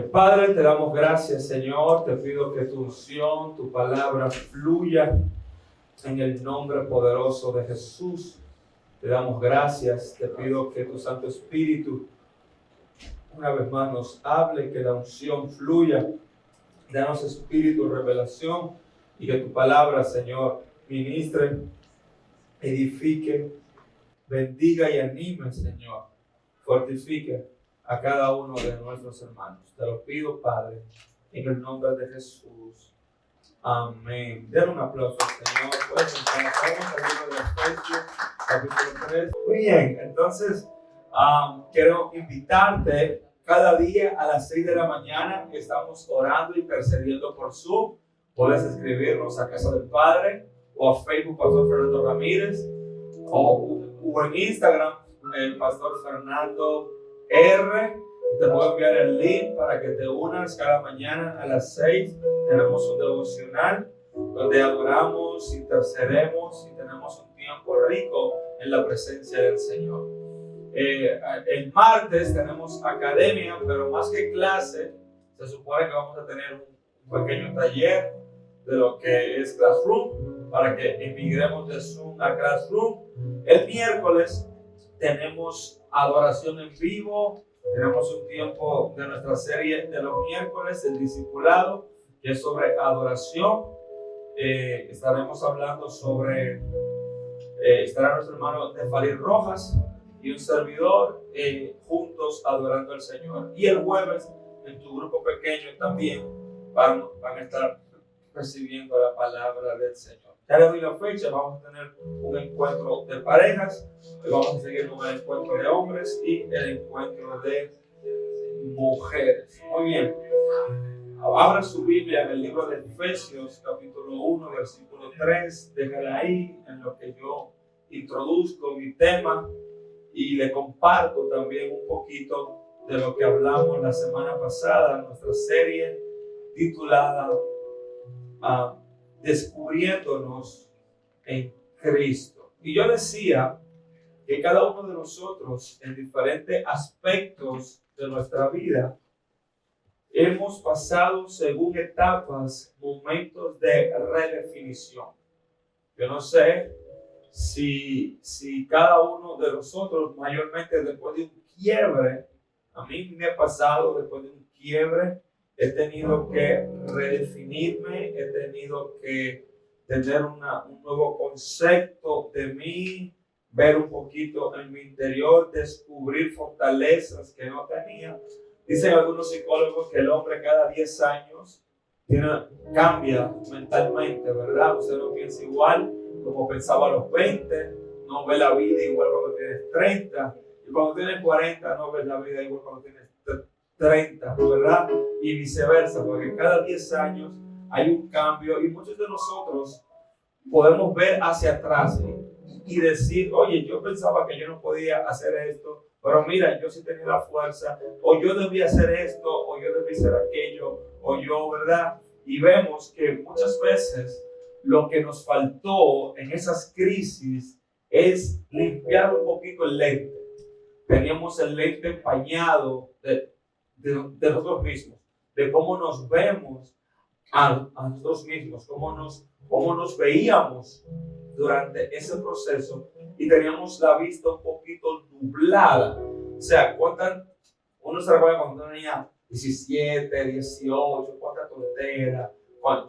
Padre, te damos gracias, Señor. Te pido que tu unción, tu palabra fluya en el nombre poderoso de Jesús. Te damos gracias. Te pido que tu Santo Espíritu una vez más nos hable, que la unción fluya. Danos espíritu, revelación, y que tu palabra, Señor, ministre, edifique, bendiga y anime, Señor. Fortifique a cada uno de nuestros hermanos. Te lo pido, Padre, en el nombre de Jesús. Amén. Den un aplauso al Señor. Pues empezamos el libro de Efesios, capítulo 3. Muy bien, entonces quiero invitarte cada día a las 6 de la mañana. Estamos orando y intercediendo por Zoom. Puedes escribirnos a Casa del Padre o a Facebook, Pastor Fernando Ramírez, o en Instagram, el Pastor Fernando R. Te puedo enviar el link para que te unas cada mañana a las 6. Tenemos un devocional donde adoramos, intercedemos y tenemos un tiempo rico en la presencia del Señor. El martes tenemos academia, pero más que clase, se supone que vamos a tener un pequeño taller de lo que es Classroom, para que emigremos de Zoom a Classroom. El miércoles tenemos adoración en vivo. Tenemos un tiempo de nuestra serie de los miércoles, el discipulado, que es sobre adoración. Estaremos hablando sobre, estará nuestro hermano Nefalí Rojas y un servidor juntos adorando al Señor. Y el jueves, en tu grupo pequeño también, van a estar recibiendo la palabra del Señor. Ya les doy la fecha, vamos a tener un encuentro de parejas, vamos a seguir con el encuentro de hombres y el encuentro de mujeres. Muy bien, abra su Biblia en el libro de Efesios, capítulo 1, versículo 3, déjala ahí en lo que yo introduzco mi tema y le comparto también un poquito de lo que hablamos la semana pasada en nuestra serie titulada Descubriéndonos en Cristo. Y yo decía que cada uno de nosotros en diferentes aspectos de nuestra vida hemos pasado según etapas, momentos de redefinición. Yo no sé si cada uno de nosotros, mayormente después de un quiebre, a mí me ha pasado después de un quiebre, he tenido que redefinirme, he tenido que tener un nuevo concepto de mí, ver un poquito en mi interior, descubrir fortalezas que no tenía. Dicen algunos psicólogos que el hombre cada 10 años cambia mentalmente, ¿verdad? Usted no piensa igual como pensaba a los 20, no ve la vida igual cuando tienes 30, y cuando tienes 40 no ves la vida igual cuando tienes 30, ¿verdad? Y viceversa, porque cada 10 años hay un cambio y muchos de nosotros podemos ver hacia atrás y decir, oye, yo pensaba que yo no podía hacer esto, pero mira, yo sí tenía la fuerza, o yo debía hacer esto, o yo debía hacer aquello, o yo, ¿verdad? Y vemos que muchas veces lo que nos faltó en esas crisis es limpiar un poquito el lente. Teníamos el lente empañado de nosotros mismos, de cómo nos vemos a nosotros mismos, cómo nos veíamos durante ese proceso, y teníamos la vista un poquito nublada. O sea, uno se recuerda cuando tenía 17, 18, cuánta tontera,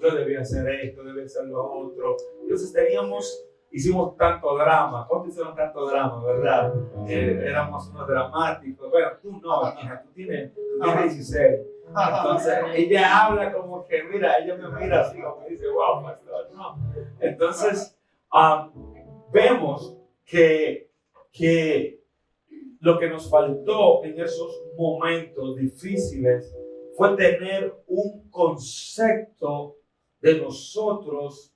yo debía hacer esto, debía hacer lo otro. Entonces hicimos tanto drama. ¿Cuántos hicieron tanto drama, verdad? Éramos unos dramáticos. Bueno, tú no, hija, tú tienes 16. Entonces, ella habla como que, mira, ella me mira así, como me dice, wow, pastor, no. Entonces, vemos que lo que nos faltó en esos momentos difíciles fue tener un concepto de nosotros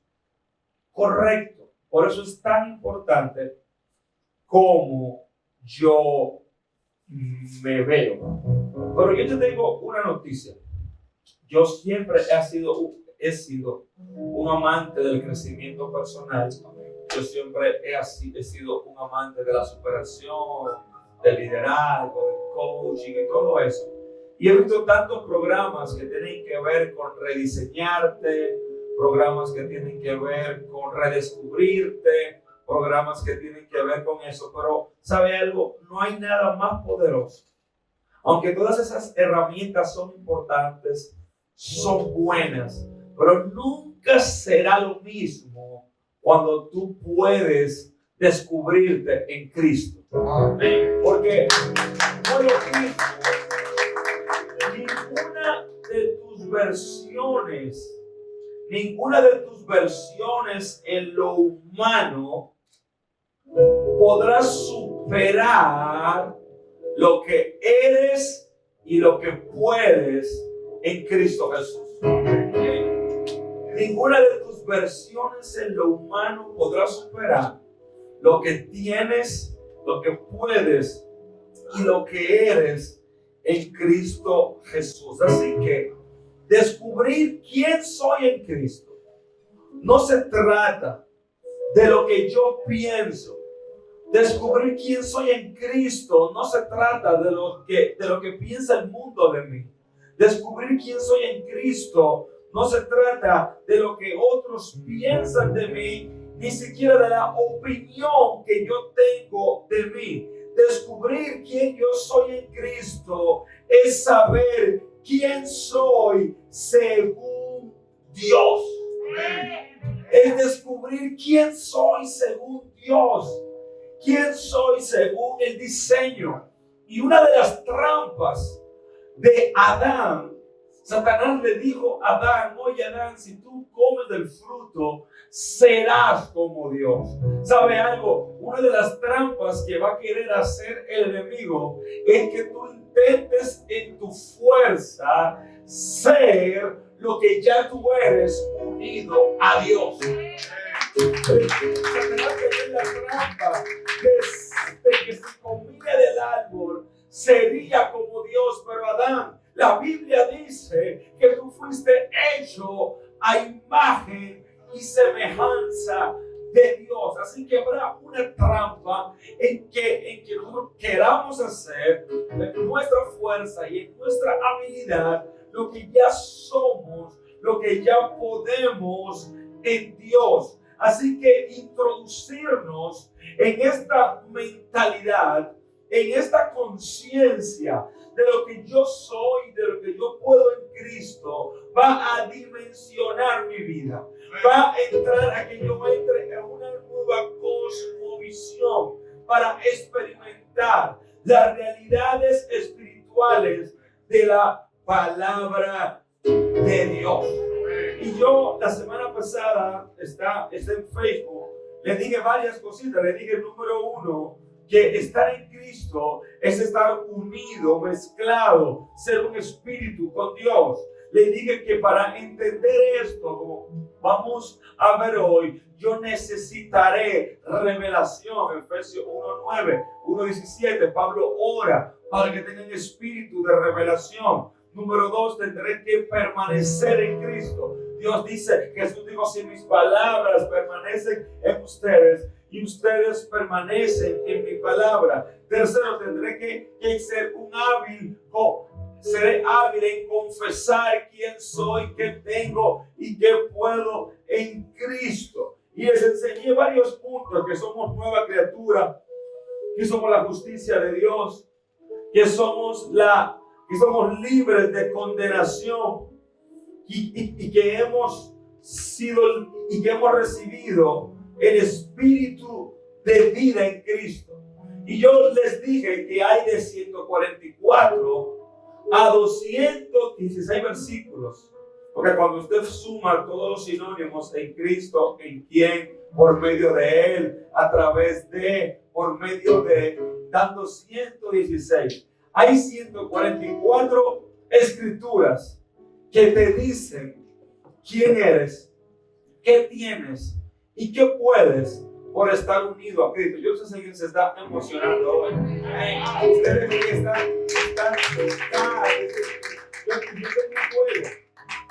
correcto. Por eso es tan importante cómo yo me veo. Pero yo te tengo una noticia. Yo siempre he sido un amante del crecimiento personal. Yo siempre he sido un amante de la superación, del liderazgo, del coaching y todo eso. Y he visto tantos programas que tienen que ver con rediseñarte, programas que tienen que ver con redescubrirte, programas que tienen que ver con eso. Pero, ¿sabe algo? No hay nada más poderoso. Aunque todas esas herramientas son importantes, son buenas, pero nunca será lo mismo cuando tú puedes descubrirte en Cristo. Porque no es lo mismo. Ninguna de tus versiones en lo humano podrá superar lo que eres y lo que puedes en Cristo Jesús. Ninguna de tus versiones en lo humano podrá superar lo que tienes, lo que puedes y lo que eres en Cristo Jesús. Así que descubrir quién soy en Cristo no se trata de lo que yo pienso. Descubrir quién soy en Cristo no se trata de lo que piensa el mundo de mí. Descubrir quién soy en Cristo no se trata de lo que otros piensan de mí, ni siquiera de la opinión que yo tengo de mí. Descubrir quién yo soy en Cristo es saber quién soy según Dios. Es descubrir quién soy según Dios. Quién soy según el diseño. Y una de las trampas de Adán, Satanás le dijo a Adán: oye Adán, si tú comes del fruto, serás como Dios. ¿Sabe algo? Una de las trampas que va a querer hacer el enemigo es que tú intentes en tu fuerza ser lo que ya tú eres unido a Dios. Satanás tenía la trampa de que si comía del árbol sería como Dios, pero Adán, la Biblia dice que tú fuiste hecho a imagen y semejanza de Dios. Así que habrá una trampa en que nosotros queramos hacer en nuestra fuerza y en nuestra habilidad lo que ya somos, lo que ya podemos en Dios. Así que introducirnos en esta mentalidad, en esta conciencia de lo que yo soy, de lo que yo puedo en Cristo, va a dimensionar mi vida. Va a entrar a que yo entre en una nueva cosmovisión para experimentar las realidades espirituales de la palabra de Dios. Y yo la semana pasada está en Facebook, le dije varias cositas. Le dije, número uno, que estar en Cristo es estar unido, mezclado, ser un espíritu con Dios. Le dije que para entender esto, como vamos a ver hoy, yo necesitaré revelación. Efesios 1:9, 1:17, Pablo ora para que tengan espíritu de revelación. Número 2, tendré que permanecer en Cristo. Dios dice, Jesús dijo, si mis palabras permanecen en ustedes y ustedes permanecen en mi palabra. Tercero, tendré que ser seré hábil en confesar quién soy, qué tengo y qué puedo en Cristo. Y les enseñé varios puntos: que somos nueva criatura, que somos la justicia de Dios, que somos libres de condenación y que hemos recibido el espíritu de vida en Cristo. Y yo les dije que hay de 144 a 216 versículos, porque cuando usted suma todos los sinónimos en Cristo, en quien, por medio de Él, a través de, por medio de, dando 116. Hay 144 escrituras que te dicen quién eres, qué tienes y qué puedes por estar unido a Cristo. Yo sé si alguien se está emocionando hoy. Ustedes que están yo tengo un juego,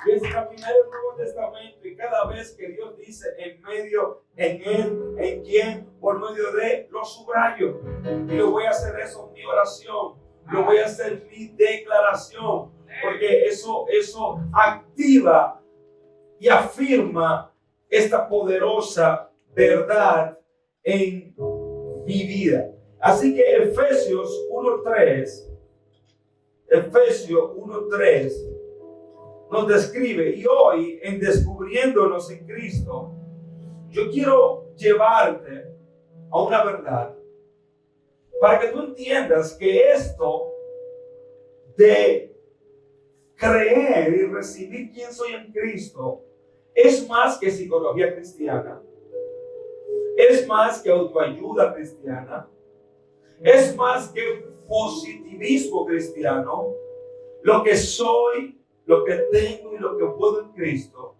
y es caminar el Nuevo Testamento, y cada vez que Dios dice en medio, en Él, en quien, por medio de, lo subrayo. Y yo voy a hacer eso en mi oración. lo voy a hacer mi declaración, porque eso activa y afirma esta poderosa verdad en mi vida. Así que Efesios 1:3 nos describe, y hoy en Descubriéndonos en Cristo, yo quiero llevarte a una verdad para que tú entiendas que esto de creer y recibir quién soy en Cristo es más que psicología cristiana, es más que autoayuda cristiana, es más que positivismo cristiano. Lo que soy, lo que tengo y lo que puedo en Cristo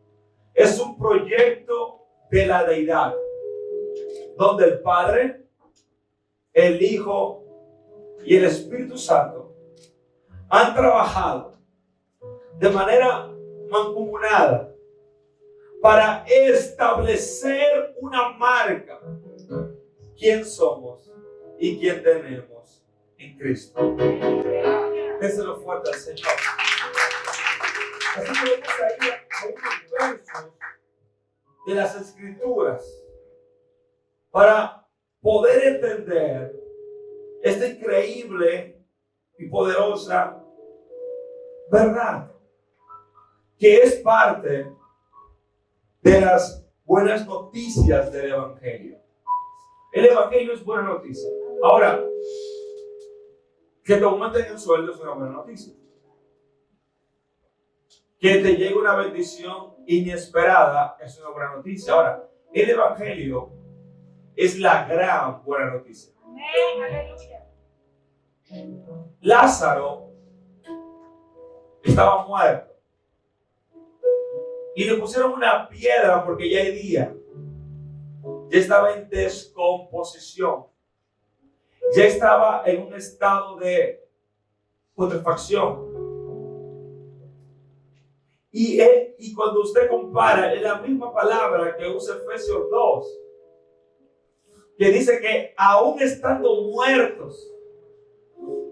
es un proyecto de la deidad, donde el Padre, el Hijo y el Espíritu Santo han trabajado de manera mancomunada para establecer una marca, quién somos y quién tenemos en Cristo. Déselo fuerte al Señor. Así que vamos a ir a unos versos de las Escrituras para poder entender esta increíble y poderosa verdad que es parte de las buenas noticias del Evangelio. El Evangelio es buena noticia. Ahora, que te aumenten el sueldo es una buena noticia. Que te llegue una bendición inesperada es una buena noticia. Ahora, el Evangelio es la gran buena noticia. Aleluya. Lázaro estaba muerto y le pusieron una piedra porque ya hay día. Ya estaba en descomposición. Ya estaba en un estado de putrefacción. Y cuando usted compara, es la misma palabra que usa Efesios 2, que dice que aún estando muertos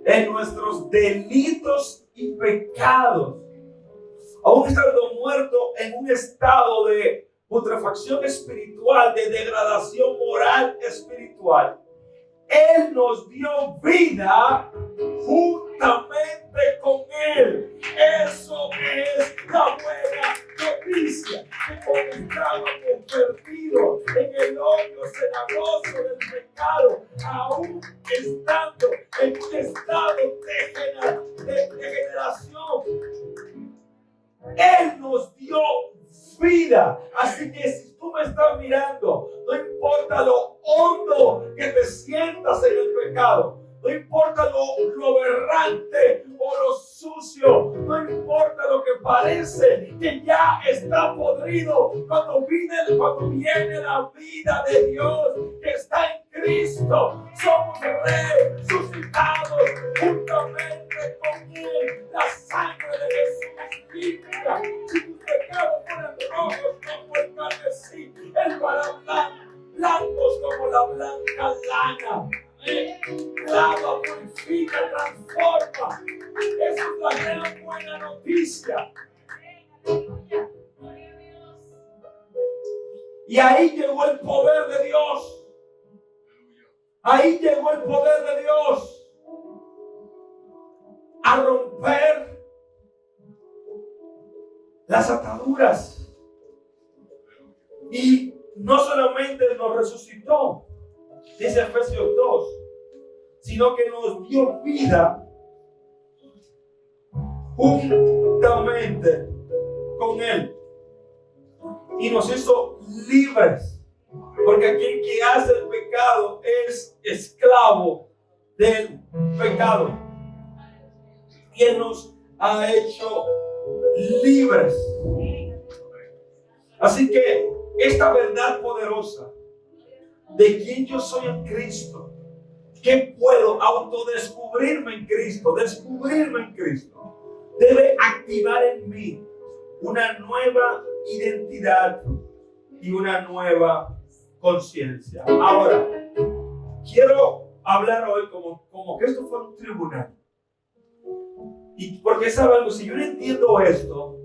en nuestros delitos y pecados, aún estando muertos en un estado de putrefacción espiritual, de degradación moral espiritual, Él nos dio vida juntamente con Él. Eso es la buena noticia. Que cuando estábamos perdidos en el hoyo cenagoso del pecado, aún estando en un estado de degeneración, Él nos dio vida. Así que si tú me estás mirando, no importa lo hondo que te sientas en el pecado, no importa lo aberrante o lo sucio, no importa lo que parece que ya está podrido, cuando viene la vida de Dios que está en Cristo, somos resucitados juntamente con Él. La sangre de Jesús limpia. Si tus pecados fueran rojos como el carmesí, Él hará blancos como la blanca lana. Lava, purifica, transforma. Esa es la gran buena noticia. Y ahí llegó el poder de Dios. Ahí llegó el poder de Dios a romper las ataduras. Y no solamente nos resucitó, dice Efesios 2, sino que nos dio vida juntamente con Él y nos hizo libres, porque aquel que hace el pecado es esclavo del pecado, y Él nos ha hecho libres. Así que esta verdad poderosa de quién yo soy en Cristo, que puedo autodescubrirme en Cristo, descubrirme en Cristo, debe activar en mí una nueva identidad y una nueva conciencia. Ahora, quiero hablar hoy como que esto fuera un tribunal. Y porque sabe algo, si yo no entiendo esto,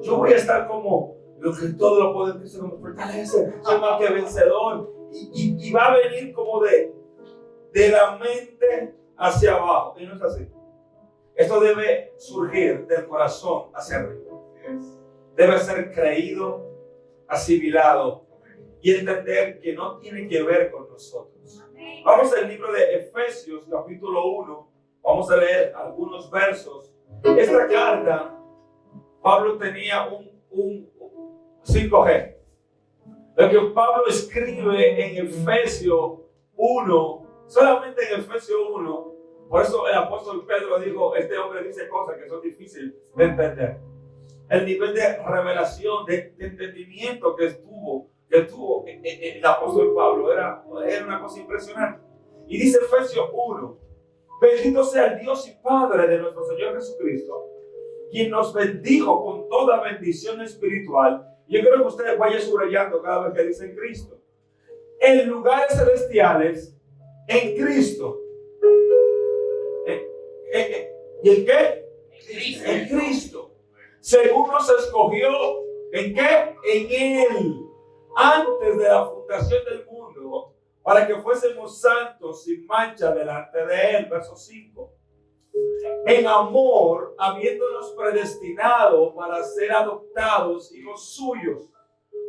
yo voy a estar como lo que todo lo puede decir, como fortalece, soy más que vencedor. Y va a venir como de la mente hacia abajo. Y no es así. Esto debe surgir del corazón hacia arriba. Debe ser creído, asimilado y entender que no tiene que ver con nosotros. Vamos al libro de Efesios, capítulo 1. Vamos a leer algunos versos. Esta carta, Pablo tenía un 5G. Lo que Pablo escribe en Efesios 1, solamente en Efesios 1, por eso el apóstol Pedro dijo, este hombre dice cosas que son difíciles de entender. El nivel de revelación, de entendimiento que tuvo el apóstol Pablo era una cosa impresionante. Y dice Efesios 1, bendito sea el Dios y Padre de nuestro Señor Jesucristo, quien nos bendijo con toda bendición espiritual. Yo creo que ustedes vayan subrayando cada vez que dicen Cristo. En lugares celestiales, en Cristo. ¿Y en qué? En Cristo. Según nos escogió, ¿en qué? En Él. Antes de la fundación del mundo, para que fuésemos santos sin mancha delante de Él. Verso 5. En amor, habiéndonos predestinado para ser adoptados hijos suyos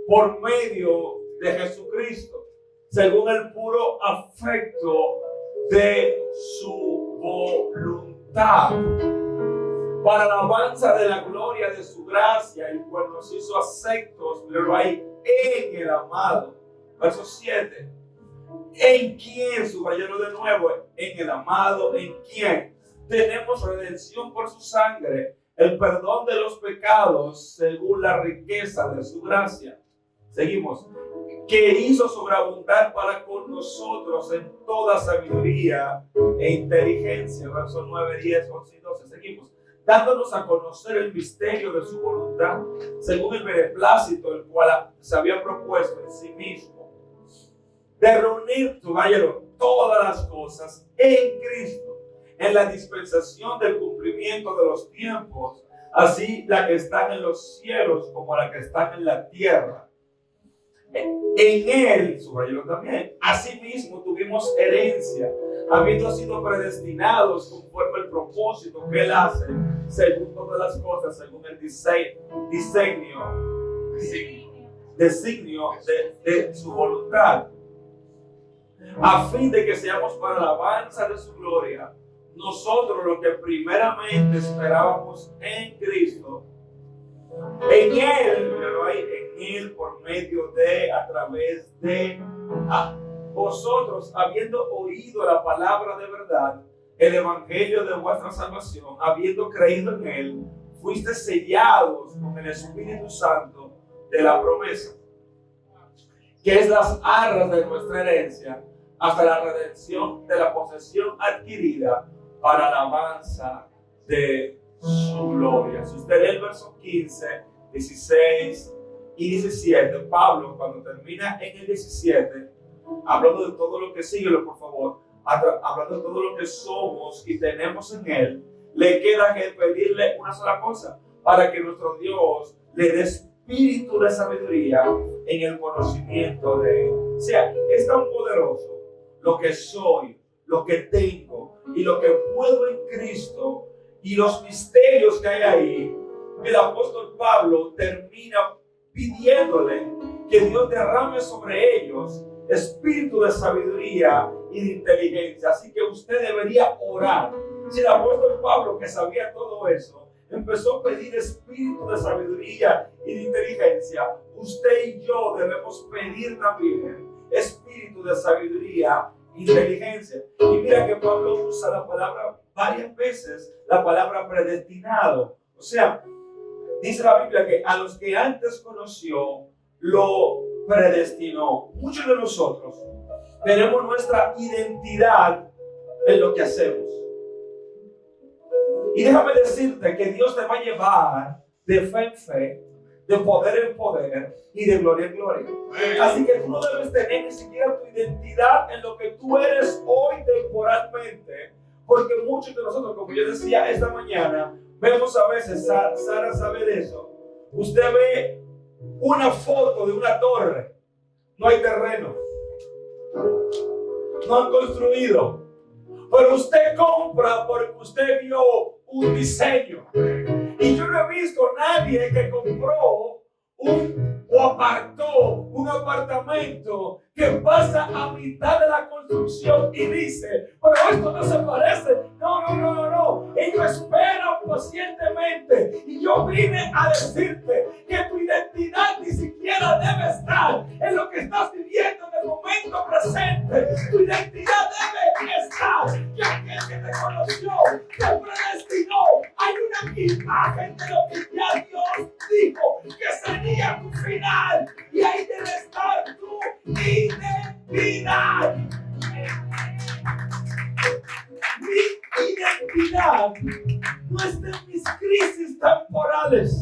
por medio de Jesucristo, según el puro afecto de su voluntad, para la alabanza de la gloria de su gracia, el cual nos hizo aceptos, pero hay en el amado. Verso 7. En quien, subrayalo de nuevo, en el amado, en quien tenemos redención por su sangre, el perdón de los pecados según la riqueza de su gracia. Seguimos. Que hizo sobreabundar para con nosotros en toda sabiduría e inteligencia. Versos 9, 10, 11 y 12. Seguimos. Dándonos a conocer el misterio de su voluntad, según el beneplácito, el cual se había propuesto en sí mismo, de reunir, todas las cosas en Cristo, en la dispensación del cumplimiento de los tiempos, así la que están en los cielos como la que están en la tierra. En Él, subrayalo también, asimismo tuvimos herencia, habiendo sido predestinados conforme al propósito que Él hace, según todas las cosas, según el designio de su voluntad, a fin de que seamos para la alabanza de su gloria, nosotros lo que primeramente esperábamos en Cristo, en Él, por medio de, a través de vosotros, habiendo oído la palabra de verdad, el evangelio de vuestra salvación, habiendo creído en Él, fuiste sellados con el Espíritu Santo de la promesa, que es las arras de nuestra herencia, hasta la redención de la posesión adquirida para la alabanza de su gloria. Si usted lee el verso 15, 16 y 17, Pablo, cuando termina en el 17, hablando de todo lo que sigue, por favor, hablando de todo lo que somos y tenemos en Él, le queda que pedirle una sola cosa, para que nuestro Dios le dé espíritu de sabiduría en el conocimiento de Él. O sea, es tan poderoso lo que soy, lo que tengo y lo que puedo en Cristo y los misterios que hay ahí. El apóstol Pablo termina pidiéndole que Dios derrame sobre ellos espíritu de sabiduría y de inteligencia. Así que usted debería orar. Si el apóstol Pablo, que sabía todo eso, empezó a pedir espíritu de sabiduría y de inteligencia, usted y yo debemos pedir también espíritu de sabiduría e inteligencia. Y mira que Pablo usa la palabra varias veces, la palabra predestinado. O sea, dice la Biblia que a los que antes conoció, lo predestinó. Muchos de nosotros tenemos nuestra identidad en lo que hacemos. Y déjame decirte que Dios te va a llevar de fe en fe, de poder en poder y de gloria en gloria. Así que tú no debes tener ni siquiera tu identidad en lo que tú eres hoy temporalmente, Porque muchos de nosotros, como yo decía esta mañana, vemos a veces, Sara sabe de eso, usted ve una foto de una torre, no hay terreno, no han construido, pero usted compra porque usted vio un diseño. Y yo no he visto a nadie que compró o apartó un apartamento que pasa a mitad de la construcción y dice, pero esto no se parece. No. Ellos esperan pacientemente. Y yo vine a decirte que tu identidad ni siquiera debe estar en lo que estás viviendo en el momento presente. Tu identidad debe estar que aquel que te conoció, te predestinó. Hay una imagen de lo que ya Dios dijo que sería tu final. Y ahí debe estar tu identidad. Mi identidad no está en mis crisis temporales,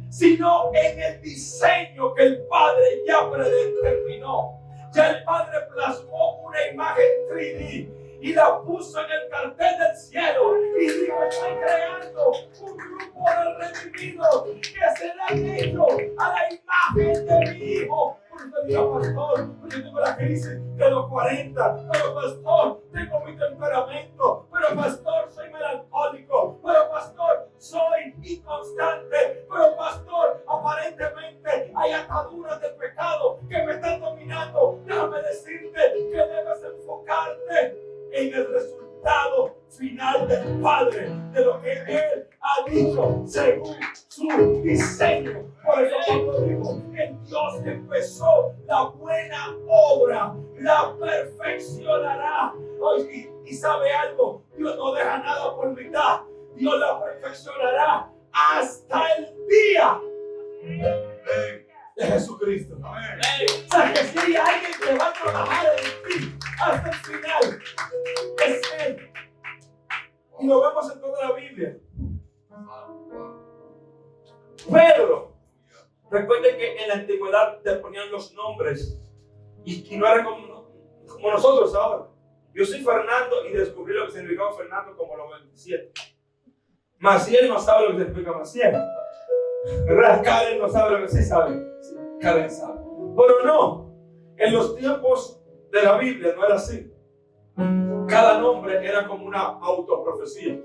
sino en el diseño que el Padre ya predeterminó. Ya el Padre plasmó una imagen 3D y la puso en el cartel del cielo y dijo, estoy creando un grupo de redimidos que serán hechos a la imagen de mi Hijo. Porque usted dirá, pastor, yo tengo la crisis de los 40, pero pastor, tengo mi temperamento, pero pastor, soy melancólico, pero pastor, soy inconstante, pero pastor, aparentemente hay ataduras de pecado que me están dominando. Déjame decirte que debes enfocarte en el resultado final del Padre, de lo que Él ha dicho según su diseño. Por eso Pablo dijo, el Dios que empezó la buena obra la perfeccionará. Y sabe algo, Dios no deja nada por mitad. Dios la perfeccionará hasta el día de Jesucristo. O sea, que si hay alguien que va a trabajar en ti hasta el final, es Él. Y lo vemos en toda la Biblia. Pedro, recuerden que en la antigüedad te ponían los nombres y no era como nosotros ahora. Yo soy Fernando y descubrí lo que significaba Fernando como los 27. Maciel no sabe lo que significa Maciel, ¿verdad? Karen no sabe lo que sí sabe. Sí, Karen sabe. Pero no, en los tiempos de la Biblia no era así. Cada nombre era como una autoprofecía.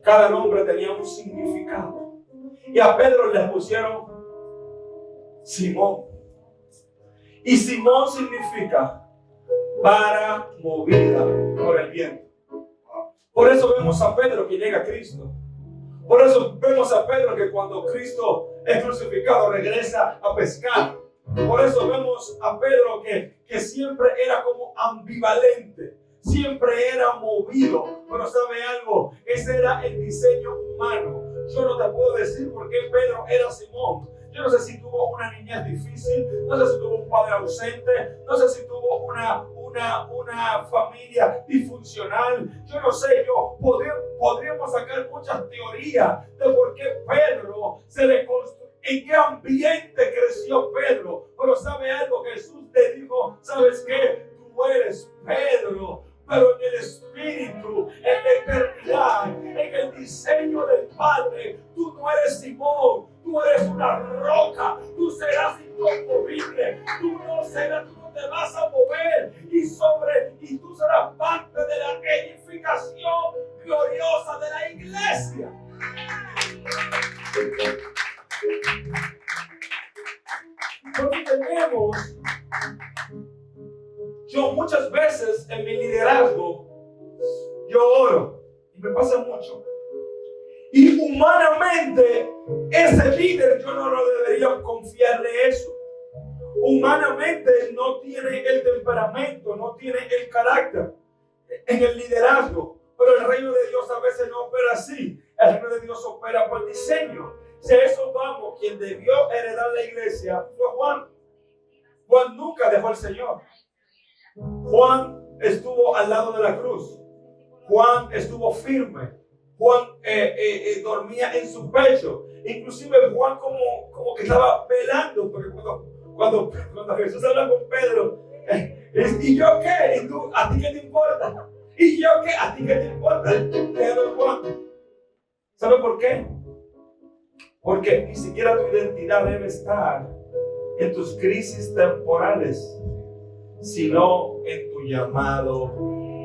Cada nombre tenía un significado. Y a Pedro le pusieron Simón. Y Simón significa vara movida por el viento. Por eso vemos a Pedro que llega a Cristo. Por eso vemos a Pedro que cuando Cristo es crucificado regresa a pescar. Por eso vemos a Pedro que siempre era como ambivalente. Siempre era movido. Pero ¿sabe algo? Ese era el diseño humano. Yo no te puedo decir por qué Pedro era Simón. Yo no sé si tuvo una niñez difícil, no sé si tuvo un padre ausente, no sé si tuvo una familia disfuncional. Yo no sé, podríamos sacar muchas teorías de por qué Pedro se le construyó, en qué ambiente creció Pedro. Pero ¿sabe algo? Jesús le dijo, ¿sabes qué? Tú eres Pedro, pero en el Espíritu, en la eternidad, en el diseño del Padre, tú no eres Simón, tú eres una roca, tú serás inconmovible, tú no te vas a mover y tú serás parte de la edificación gloriosa de la iglesia. Porque yo muchas veces en mi liderazgo, yo oro y me pasa mucho. Y humanamente, ese líder yo no lo debería confiarle eso. Humanamente no tiene el temperamento, no tiene el carácter en el liderazgo. Pero el reino de Dios a veces no opera así. El reino de Dios opera por diseño. Si a eso vamos, quien debió heredar la iglesia fue Juan. Juan nunca dejó al Señor. Juan estuvo al lado de la cruz. Juan estuvo firme. Juan dormía en su pecho. Inclusive Juan como que estaba velando, porque cuando Jesús habla con Pedro, ¿y yo qué? ¿Y tú, a ti qué te importa? ¿Y yo qué? ¿A ti qué te importa el dinero, Juan? ¿Sabe por qué? Porque ni siquiera tu identidad debe estar en tus crisis temporales, sino en tu llamado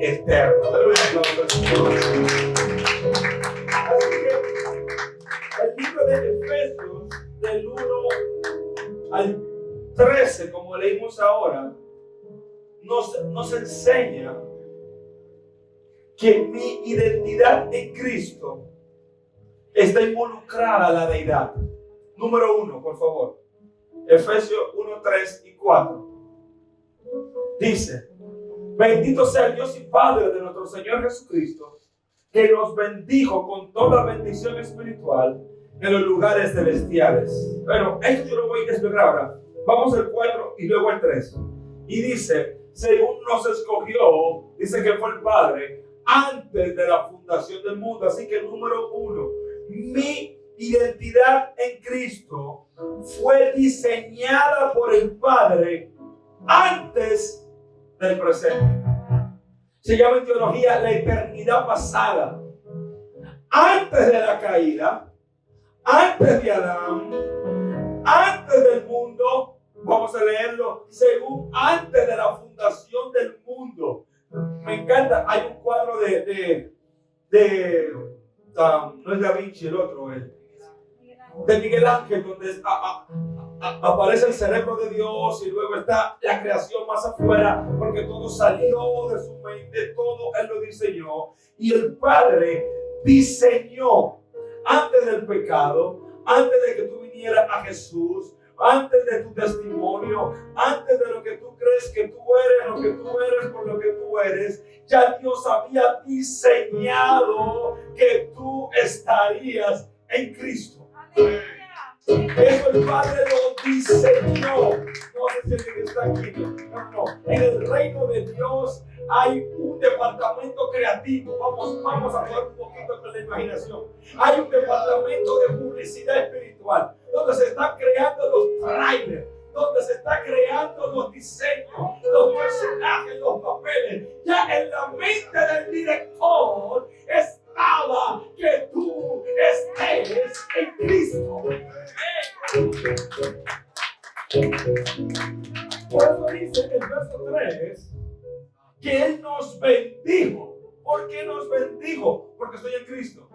eterno. Dale un aplauso al Señor. Así que el libro de Efesios, del 1 al 13, como leímos ahora, nos enseña que mi identidad en Cristo está involucrada a la deidad. Número 1, por favor. Efesios 1, 3 y 4. Dice: bendito sea el Dios y Padre de nuestro Señor Jesucristo, que nos bendijo con toda bendición espiritual en los lugares celestiales. Bueno, esto yo lo voy a explicar ahora. Vamos al 4 y luego al 3. Y dice: según nos escogió, dice que fue el Padre, antes de la fundación del mundo. Así que número 1, mi identidad en Cristo fue diseñada por el Padre antes del presente. Se llama en teología la eternidad pasada. Antes de la caída, antes de Adán, antes del mundo. Vamos a leerlo. Según antes de la fundación del mundo. Me encanta. Hay un cuadro no es Da Vinci, el otro, de Miguel Ángel, donde aparece el cerebro de Dios y luego está la creación más afuera, porque todo salió de su mente, todo Él lo diseñó. Y el Padre diseñó antes del pecado, antes de que tú vinieras a Jesús, antes de tu testimonio, antes de lo que tú crees que tú eres, lo que tú eres por lo que tú eres, ya Dios había diseñado que tú estarías en Cristo. Eso el Padre lo diseñó. No sé si alguien está aquí. No. En el reino de Dios hay un departamento creativo. Vamos a jugar un poquito con la imaginación. Hay un departamento de publicidad espiritual, donde se están creando los trailers, donde se están creando los diseños, los personajes, los papeles. Ya en la mente del director estaba que tú estés en Cristo. Por eso dice en el verso 3 que Él nos bendijo. ¿Por qué nos bendijo? Porque estoy en Cristo.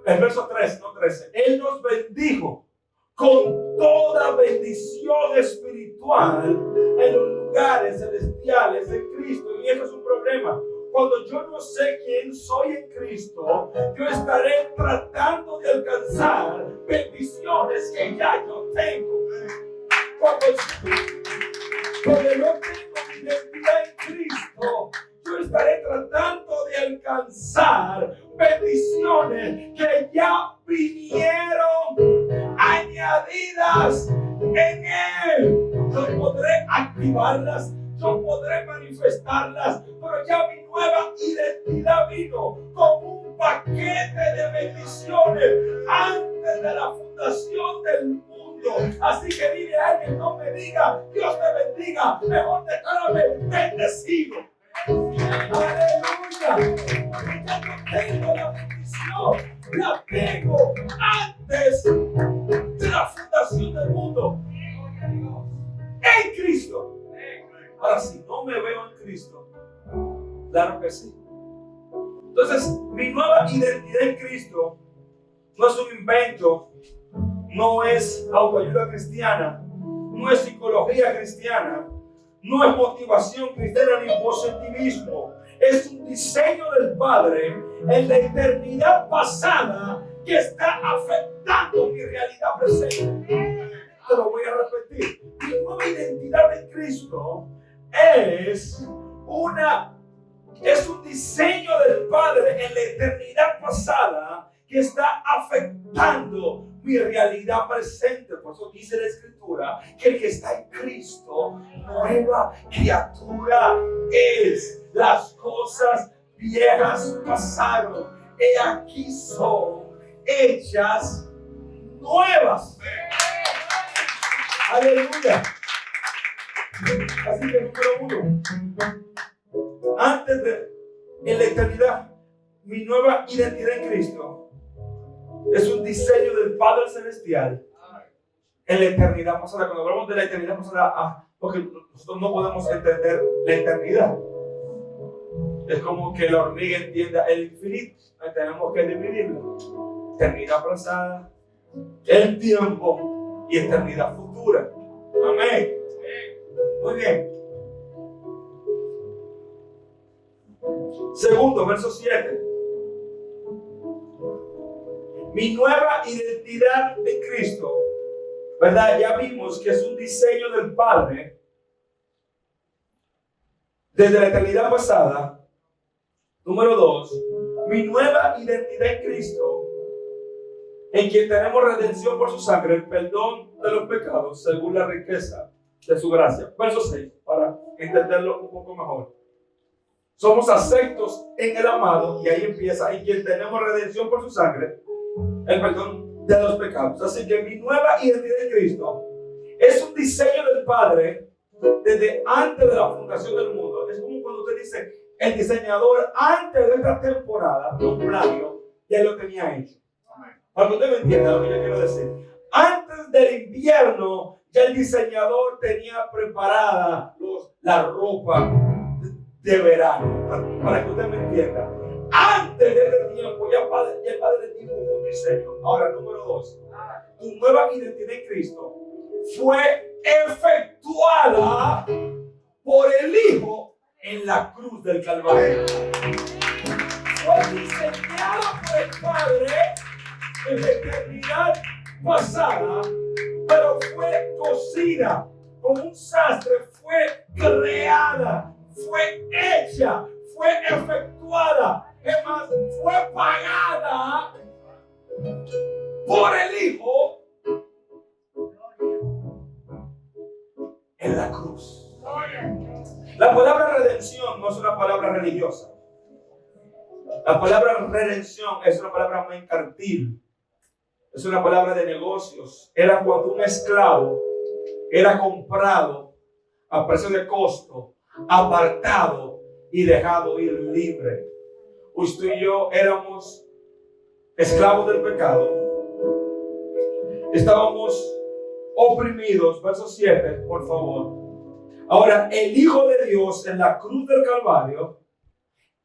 El verso 3, no 13. Él nos bendijo con toda bendición espiritual en los lugares celestiales en Cristo. Y eso es un problema. Cuando yo no sé quién soy en Cristo, yo estaré tratando de alcanzar bendiciones que ya yo tengo. Cuando no tengo mi identidad en Cristo, yo estaré tratando de alcanzar bendiciones que ya vinieron añadidas en Él. Yo podré activarlas, yo podré manifestarlas, pero ya mi nueva identidad vino como un paquete de bendiciones antes de la fundación del mundo. Así que dile a alguien, no me diga Dios te bendiga, mejor declárame bendecido. Aleluya. Porque ya no tengo la bendición, la tengo antes de la fundación del mundo. En Cristo. Ahora, si no me veo en Cristo, claro que sí. Entonces, mi nueva identidad en Cristo no es un invento, no es autoayuda cristiana, no es psicología cristiana, no es motivación cristiana ni positivismo. Es un diseño del Padre en la eternidad pasada que está afectando mi realidad presente. Te lo voy a repetir. Mi nueva identidad en Cristo es un diseño del Padre en la eternidad pasada que está afectando mi realidad presente. Por eso dice la Escritura que el que está en Cristo, nueva criatura es. Las cosas viejas pasaron, y aquí son hechas nuevas. Aleluya. Así que número 1, antes de, en la eternidad, mi nueva identidad en Cristo es un diseño del Padre Celestial en la eternidad pasada. Cuando hablamos de la eternidad pasada, porque nosotros no podemos entender la eternidad. Es como que la hormiga entienda el infinito. Tenemos que dividirlo. Eternidad pasada, el tiempo y eternidad futura. Amén. Muy bien. Segundo, verso 7. Mi nueva identidad en Cristo, ¿verdad? Ya vimos que es un diseño del Padre desde la eternidad pasada. Número 2, mi nueva identidad en Cristo, en quien tenemos redención por su sangre, el perdón de los pecados según la riqueza de su gracia. Verso 6, para entenderlo un poco mejor. Somos aceptos en el amado, y ahí empieza, en quien tenemos redención por su sangre, el perdón de los pecados. Así que mi nueva identidad en Cristo es un diseño del Padre desde antes de la fundación del mundo. Es como cuando usted dice, el diseñador antes de esta temporada, un plagio, ya lo tenía hecho. Para que usted me entienda lo que yo quiero decir. Antes del invierno, ya el diseñador tenía preparada la ropa de verano. Para que usted me entienda. Antes de este tiempo, ya el Padre dibujó un diseño. Ahora, número 2. Tu nueva identidad en Cristo fue efectuada por el Hijo en la cruz del Calvario. Fue diseñada por el Padre en la eternidad pasada, pero fue cosida como un sastre, fue creada, fue hecha, fue efectuada. Es más, fue pagada por el Hijo en la cruz. La palabra redención no es una palabra religiosa. La palabra redención es una palabra mercantil. Es una palabra de negocios. Era cuando un esclavo era comprado a precio de costo, apartado y dejado ir libre. Usted y yo éramos esclavos del pecado. Estábamos oprimidos. Verso 7, por favor. Ahora, el Hijo de Dios en la cruz del Calvario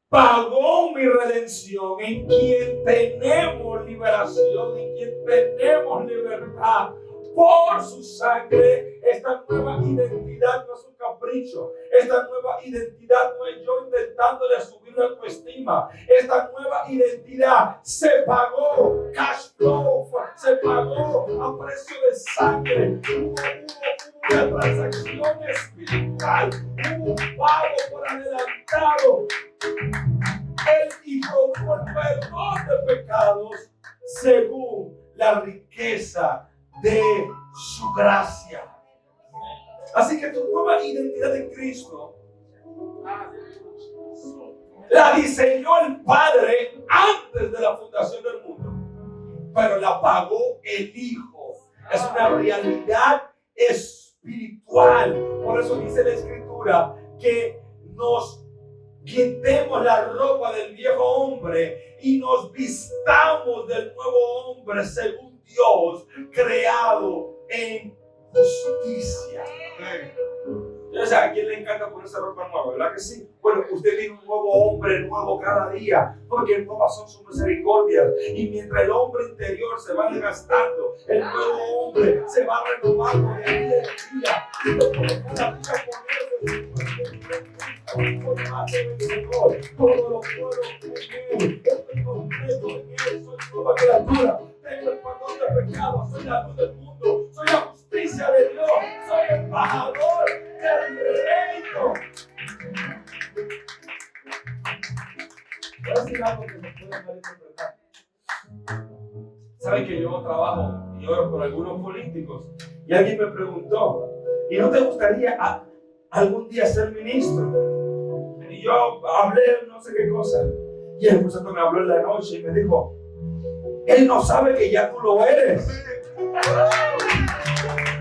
pagó mi redención, en quien tenemos liberación, en quien tenemos libertad. Por su sangre, esta nueva identidad no es un capricho. Esta nueva identidad no es yo intentándole subir la autoestima. Esta nueva identidad se pagó, cash flow, se pagó a precio de sangre. Hubo una transacción espiritual, hubo un pago por adelantado. Él y produjo el perdón de pecados según la riqueza de su gracia. Así que tu nueva identidad en Cristo la diseñó el Padre antes de la fundación del mundo, pero la pagó el Hijo. Es una realidad espiritual. Por eso dice la Escritura que nos quitemos la ropa del viejo hombre y nos vistamos del nuevo hombre según Dios, creado en justicia. O sea, ¿a quién le encanta ponerse ropa nueva? ¿Verdad que sí? Bueno, usted tiene un nuevo hombre nuevo cada día, porque nuevas son sus misericordias. Y mientras el hombre interior se va desgastando, el nuevo hombre se va renovando de día en día. Y lo puede cada día todo lo puedo en Él. Estoy completo en Él. Soy nueva criatura. Tengo el perdón de pecados. Soy la luz del mundo. Soy la justicia de Dios. Soy embajador del reino. Voy a decir algo que se puede malinterpretar. Saben que yo trabajo y oro por algunos políticos. Y alguien me preguntó, ¿y no te gustaría algún día ser ministro? Y yo hablé no sé qué cosa. Y el profesor me habló en la noche y me dijo, él no sabe que ya tú lo eres.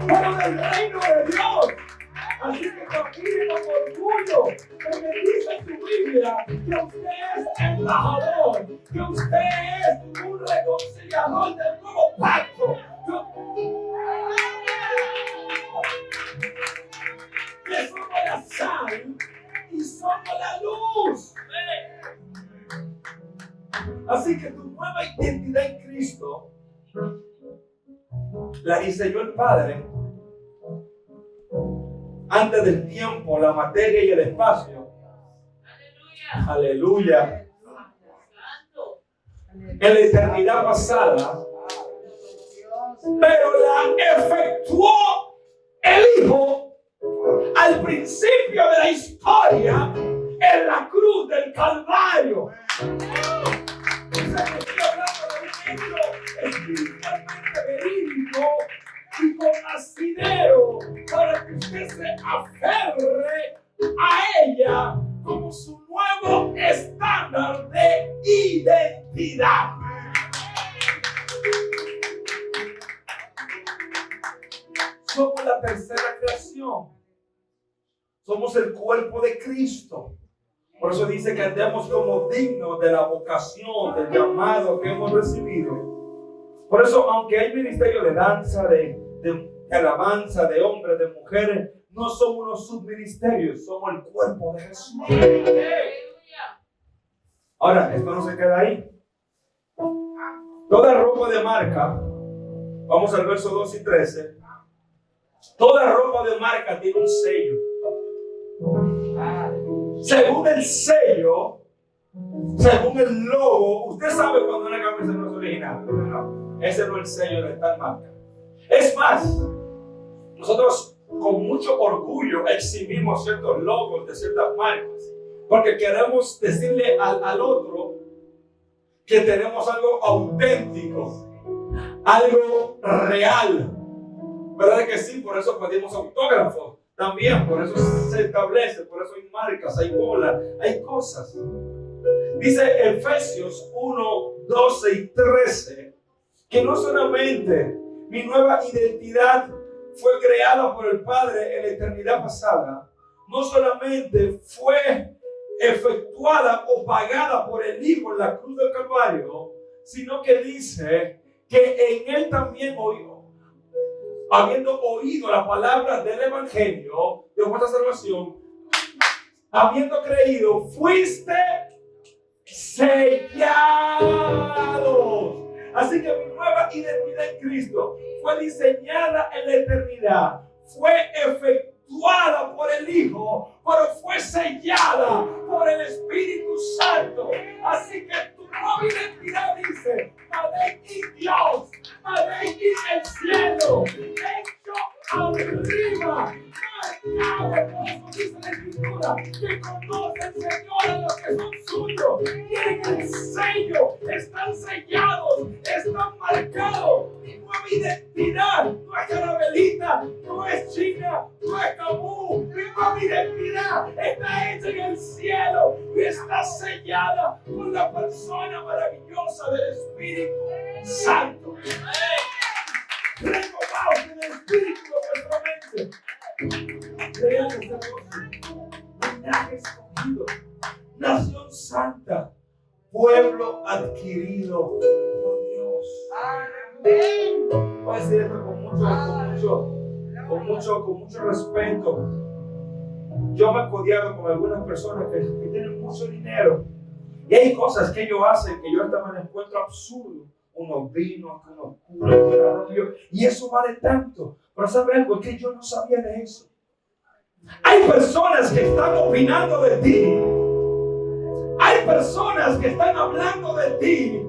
Pero del reino de Dios. Así que camine con orgullo, porque dice en su Biblia que usted es embajador, que usted es un reconciliador del nuevo pacto. Que somos la sal y somos la luz. Así que tu nueva identidad en Cristo la diseñó el Padre antes del tiempo, la materia y el espacio. Aleluya. En la eternidad pasada, pero la efectuó el Hijo al principio de la historia en la cruz del Calvario. Estoy hablando de un hecho espiritualmente verídico y con asidero para que usted se aferre a ella como su nuevo estándar de identidad. Somos la tercera creación. Somos el cuerpo de Cristo. Por eso dice que andemos como dignos de la vocación, del llamado que hemos recibido. Por eso, aunque hay ministerio de danza, de alabanza, de hombres, de mujeres, no somos unos subministerios, somos el cuerpo de Jesús. Ahora, esto no se queda ahí. Toda ropa de marca, vamos al verso 2 y 13. Toda ropa de marca tiene un sello. Según el sello, según el logo, usted sabe cuando una camisa no es original. No, ese no es el sello de tal marca. Es más, nosotros con mucho orgullo exhibimos ciertos logos de ciertas marcas, porque queremos decirle al otro que tenemos algo auténtico, algo real. ¿Verdad que sí? Por eso pedimos autógrafos. También, por eso se establece, por eso hay marcas, hay bolas, hay cosas. Dice Efesios 1, 12 y 13, que no solamente mi nueva identidad fue creada por el Padre en la eternidad pasada, no solamente fue efectuada o pagada por el Hijo en la cruz del Calvario, sino que dice que en Él también habiendo oído la palabra del Evangelio de vuestra salvación, habiendo creído, fuiste sellados. Así que mi nueva identidad en Cristo fue diseñada en la eternidad, fue efectuada por el Hijo, pero fue sellada por el Espíritu Santo. Así que tu nueva identidad dice: Madre y Dios, Madre y el cielo, hecho arriba, marcado. Por eso dice la Escritura que conoce el Señor a los que son suyos, tienen el sello, están sellados, están marcados. Mi nueva identidad no es Carabelita, no es China, no es Cabú. Mi nueva identidad está hecha en el cielo y está sellada por la persona maravillosa del Espíritu Santo. Renovados en el Espíritu de nuestra mente. Crean esta cosa. Linaje escogido, nación santa, pueblo adquirido por Dios. Amén. Voy a decir esto con mucho respeto. Yo me he codiado con algunas personas que tienen mucho dinero. Y hay cosas que ellos hacen que yo hasta me encuentro absurdo. Unos vinos, unos curas, unos rollos. Y eso vale tanto. Pero ¿sabe algo? Es que yo no sabía de eso. Hay personas que están opinando de ti. Hay personas que están hablando de ti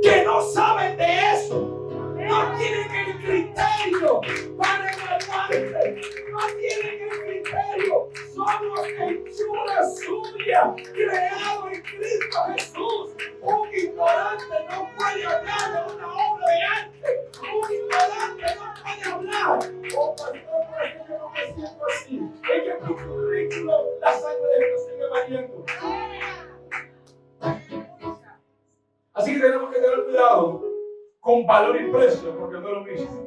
que no saben de eso. No tienen el criterio para evaluarte. No tienen el criterio. Somos hechura suya, creado en Cristo Jesús. Un ignorante no puede hablar de una obra de arte. Un ignorante no puede hablar. Oh, pastor, por eso yo no me siento así. Es que mi currículo, la sangre de Dios sigue variando. Así que tenemos que tener cuidado con valor y precio, porque no es lo mismo.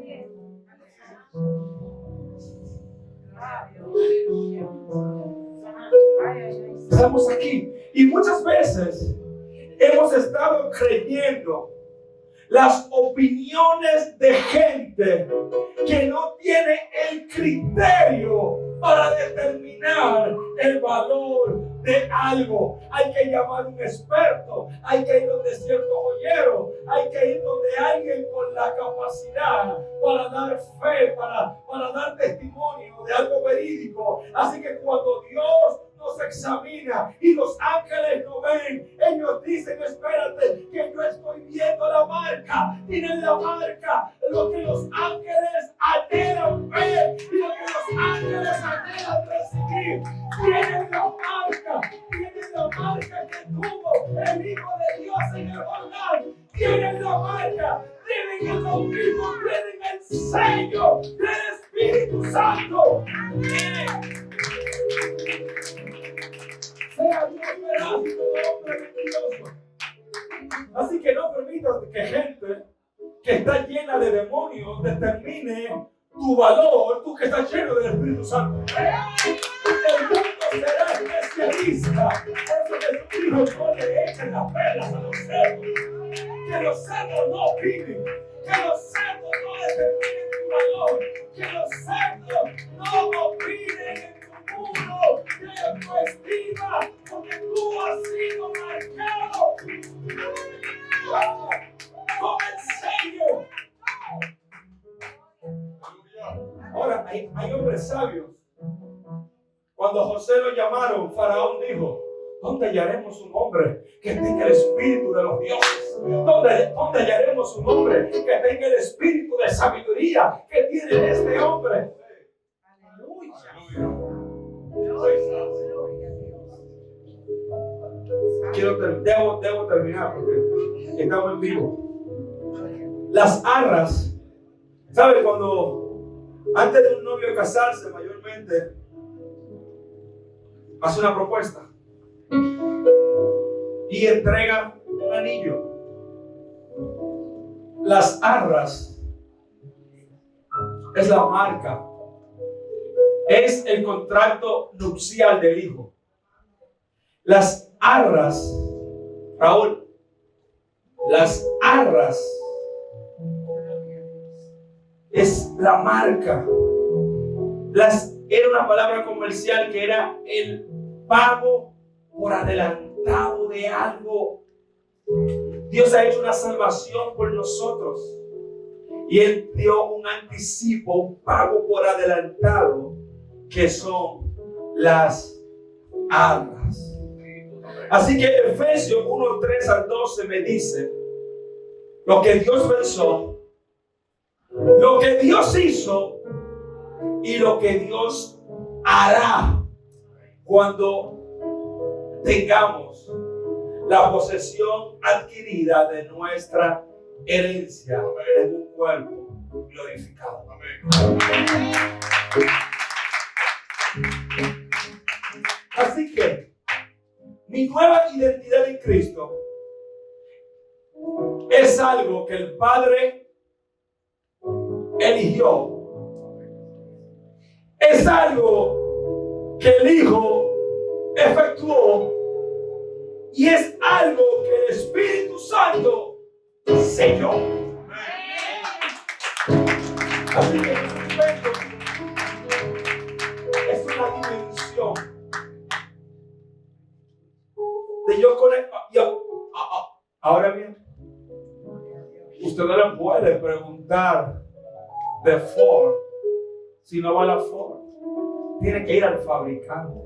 Estamos aquí. Y muchas veces hemos estado creyendo las opiniones de gente que no tiene el criterio para determinar el valor de algo. Hay que llamar a un experto, hay que ir donde cierto joyero, hay que ir donde alguien con la capacidad para dar fe, para dar testimonio de algo verídico. Así que cuando Dios nos examina y los ángeles nos ven, ellos dicen: espérate, que yo estoy viendo la marca. Tienen la marca, lo que los ángeles anhelan ver y lo que los ángeles anhelan recibir. Tienen la marca que tuvo el Hijo de Dios en el Jordán. Tienen la marca, tienen el bautismo, tienen el sello del Espíritu Santo. Sea Dios veraz y todo hombre mentiroso. Así que no permitas que gente que está llena de demonios determine tu valor, tú que estás lleno del Espíritu Santo. El mundo será especialista. Por eso Jesús dijo: no le echen las perlas a los cerdos. Que los cerdos no opinen. Que los cerdos no determinen tu valor. Que los cerdos no opinen en tu mundo, en tu estima, porque tú has sido marcado con el sello. Ahora, hay hombres sabios. Cuando a José lo llamaron, Faraón dijo: ¿dónde hallaremos un hombre que tenga el espíritu de los dioses? ¿Dónde hallaremos un hombre que tenga el espíritu de sabiduría que tiene este hombre? Aleluya. Debo terminar porque estamos en vivo. Las arras, ¿sabe? Cuando antes de un novio casarse, mayormente hace una propuesta y entrega un anillo. Las arras es la marca, es el contrato nupcial del hijo. Las arras, Raúl, las arras es la marca. Era una palabra comercial que era el pago por adelantado de algo. Dios ha hecho una salvación por nosotros y Él dio un anticipo, un pago por adelantado, que son las arras. Así que Efesios 1, 3 al 12 me dice lo que Dios pensó, lo que Dios hizo y lo que Dios hará cuando tengamos la posesión adquirida de nuestra herencia en un cuerpo glorificado. Así que mi nueva identidad en Cristo es algo que el Padre eligió. Es algo que el Hijo efectuó. Y es algo que el Espíritu Santo selló. Así que en este momento es una dimensión de yo conectar. Ahora bien, usted no le puede preguntar de Ford si no va a la Ford. Tiene que ir al fabricante.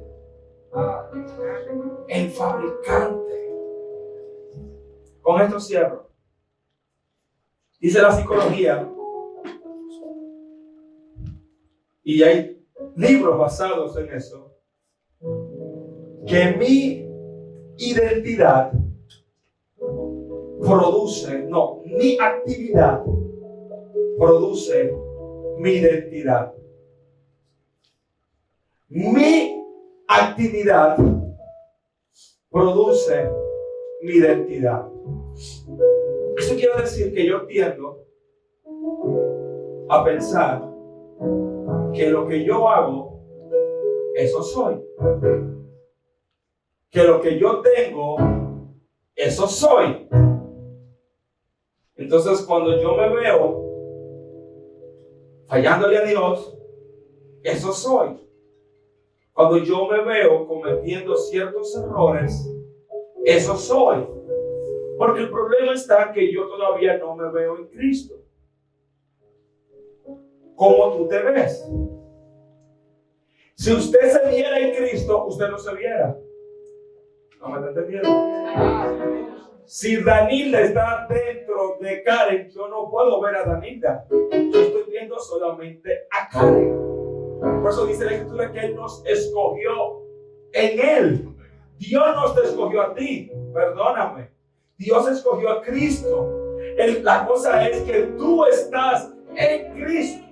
El fabricante. Con esto cierro. Dice la psicología, y hay libros basados en eso, que mi identidad mi actividad produce mi identidad. Mi actividad produce mi identidad. Eso quiere decir que yo tiendo a pensar que lo que yo hago eso soy. Que lo que yo tengo, eso soy. Entonces, cuando yo me veo fallándole a Dios, eso soy. Cuando yo me veo cometiendo ciertos errores, eso soy. Porque el problema está que yo todavía no me veo en Cristo. ¿Cómo tú te ves? Si usted se viera en Cristo, usted no se viera. ¿No me está entendiendo? Si Danilda está dentro de Karen, yo no puedo ver a Danilda. Yo estoy viendo solamente a Karen. Por eso dice la Escritura que Él nos escogió en Él. Dios no te escogió a ti, perdóname. Dios escogió a Cristo. La cosa es que tú estás en Cristo.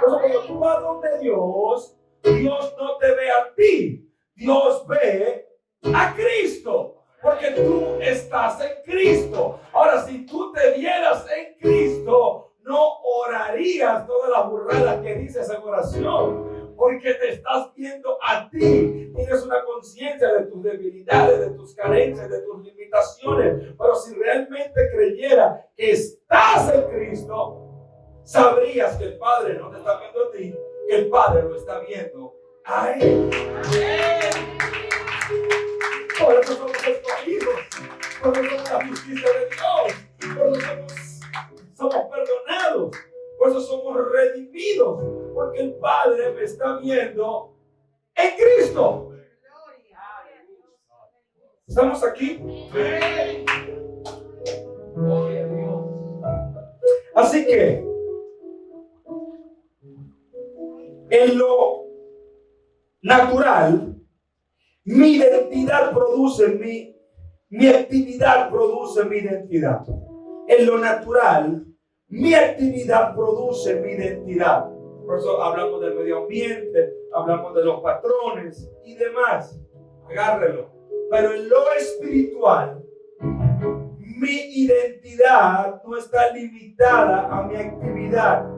Por eso cuando tú vas donde Dios, Dios no te ve a ti. Dios ve a Cristo. Porque tú estás en Cristo. Ahora, si tú te vieras en Cristo, no orarías todas las burradas que dices en oración. Porque te estás viendo a ti. Tienes una conciencia de tus debilidades, de tus carencias, de tus limitaciones. Pero si realmente creyera que estás en Cristo, sabrías que el Padre no te está viendo a ti, que el Padre lo está viendo a Él. Por eso somos escogidos, por eso somos la justicia de Dios, por eso somos perdonados, por eso somos redimidos, porque el Padre me está viendo en Cristo. ¿Estamos aquí? Así que en lo natural, mi identidad produce mi actividad produce mi identidad. En lo natural, mi actividad produce mi identidad. Por eso hablamos del medio ambiente, hablamos de los patrones y demás. Agárrelo. Pero en lo espiritual, mi identidad no está limitada a mi actividad,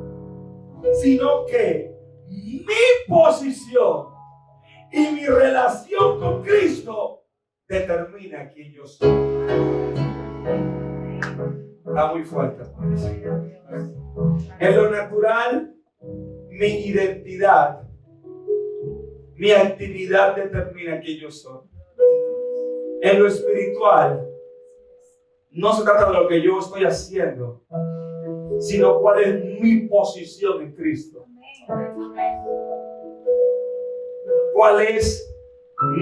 sino que mi posición y mi relación con Cristo determina quién yo soy. Está muy fuerte. En lo natural, mi identidad, mi actividad determina quién yo soy. En lo espiritual, no se trata de lo que yo estoy haciendo, sino cuál es mi posición en Cristo. ¿Cuál es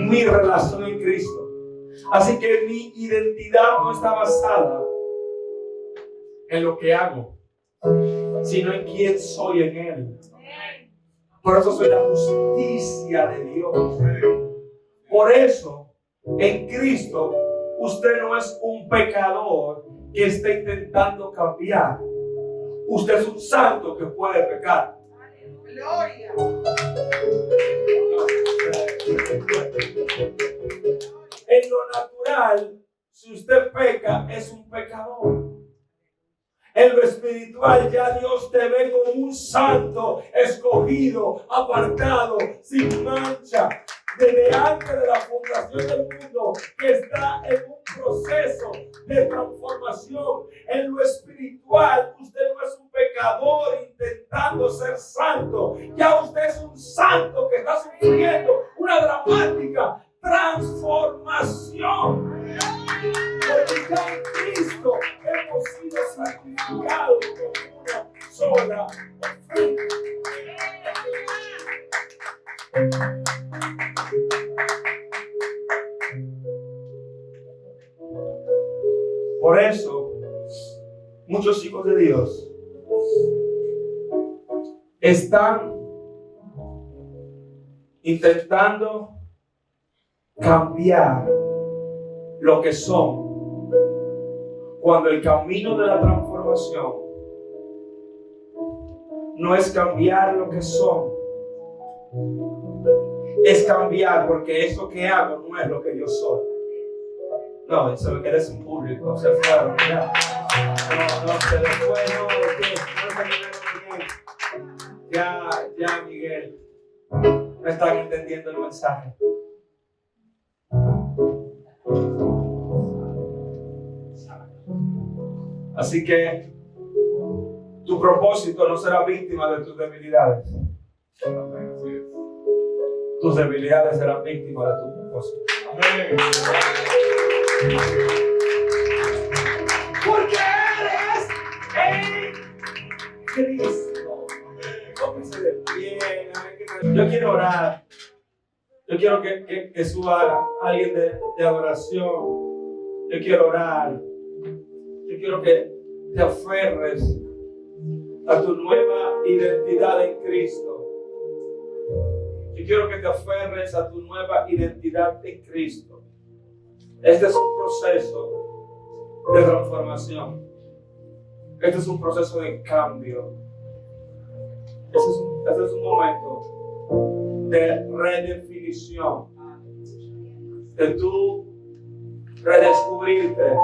mi relación en Cristo? Así que mi identidad no está basada en lo que hago, sino en quién soy en Él. Por eso soy la justicia de Dios. Por eso, en Cristo, usted no es un pecador que está intentando cambiar. Usted es un santo que puede pecar. Gloria. En lo natural, si usted peca, es un pecador. En lo espiritual, ya Dios te ve como un santo, escogido, apartado, sin mancha, desde antes de la fundación del mundo, que está en un proceso de transformación. En lo espiritual, usted no es un pecador intentando ser santo. Ya usted es un santo que está sufriendo una dramática transformación. Porque ya en Cristo hemos sido santificados con una sola ofrenda. Por eso, muchos hijos de Dios están intentando cambiar lo que son, cuando el camino de la transformación no es cambiar lo que son, es cambiar porque eso que hago no es lo que yo soy. No, se me queda sin público, se fueron, ya. No, se le fue, no, ya, Miguel. Me están entendiendo el mensaje? Así que tu propósito no será víctima de tus debilidades. Tus debilidades serán víctimas de tu propósito. Porque eres en Cristo. Pónganse de pie. Yo quiero orar. Yo quiero que suba alguien de adoración. Yo quiero orar. Yo quiero que te aferres a tu nueva identidad en Cristo. Yo quiero que te aferres a tu nueva identidad en Cristo. Este es un proceso de transformación. Este es un proceso de cambio. Este es un momento de redefinición. De tú redescubrirte.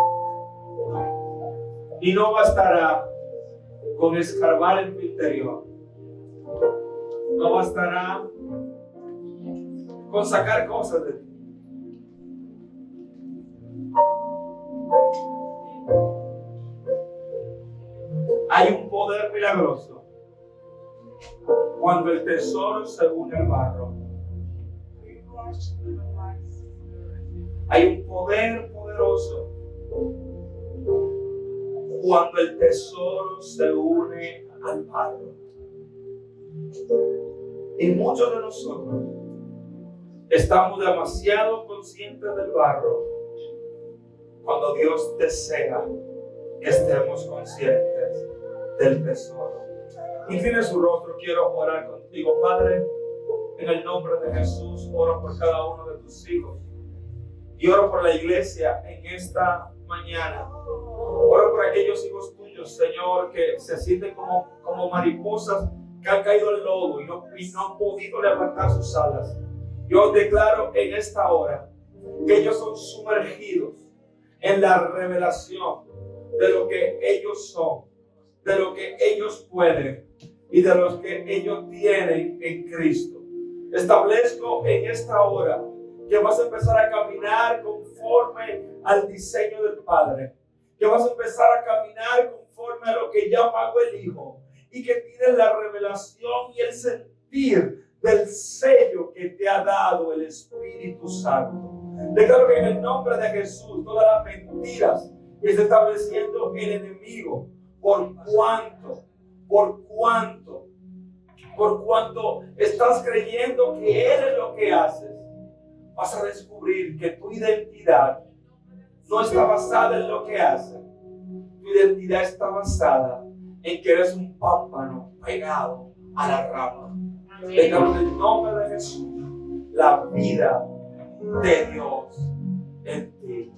Y no bastará con escarbar en tu interior. No bastará con sacar cosas de ti. Hay un poder milagroso cuando el tesoro se une al barro. Hay un poder poderoso cuando el tesoro se une al barro. Y muchos de nosotros estamos demasiado conscientes del barro cuando Dios desea que estemos conscientes del tesoro. Incline su rostro, quiero orar contigo. Padre, en el nombre de Jesús, oro por cada uno de tus hijos y oro por la iglesia en esta mañana. Oro por aquellos hijos tuyos, Señor, que se sienten como mariposas que han caído al lodo y no han podido levantar sus alas. Yo declaro en esta hora que ellos son sumergidos en la revelación de lo que ellos son, de lo que ellos pueden y de lo que ellos tienen en Cristo. Establezco en esta hora que vas a empezar a caminar conforme al diseño del Padre, que vas a empezar a caminar conforme a lo que ya pagó el Hijo y que tienes la revelación y el sentir del sello que te ha dado el Espíritu Santo. Declaro que en el nombre de Jesús todas las mentiras que está estableciendo el enemigo, por cuanto estás creyendo que Él es lo que haces, vas a descubrir que tu identidad no está basada en lo que haces. Tu identidad está basada en que eres un pámpano pegado a la rama. Declaro en el nombre de Jesús la vida de Dios en ti.